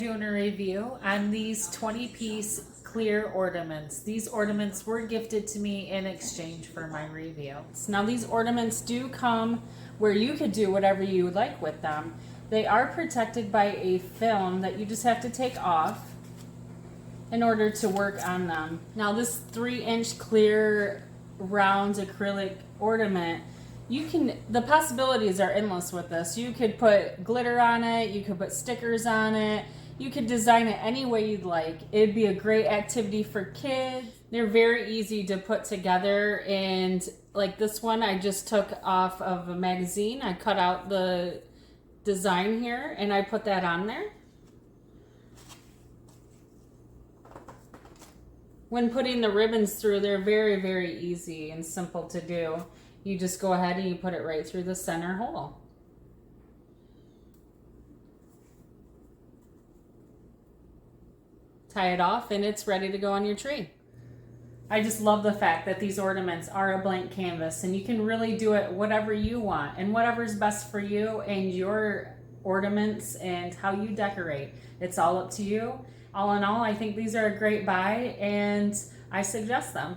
Doing a review on these 20-piece clear ornaments. These ornaments were gifted to me in exchange for my review. Now these ornaments do come where you could do whatever you would like with them. They are protected by a film that you just have to take off in order to work on them. Now this 3-inch clear round acrylic ornament, the possibilities are endless with this. You could put glitter on it, you could put stickers on it, you could design it any way you'd like. It'd be a great activity for kids. They're very easy to put together, and like this one I just took off of a magazine. I cut out the design here and I put that on there. When putting the ribbons through, they're very, very easy and simple to do. You just go ahead and you put it right through the center hole. Tie it off and it's ready to go on your tree. I just love the fact that these ornaments are a blank canvas and you can really do it whatever you want and whatever's best for you and your ornaments and how you decorate. It's all up to you. All in all, I think these are a great buy and I suggest them.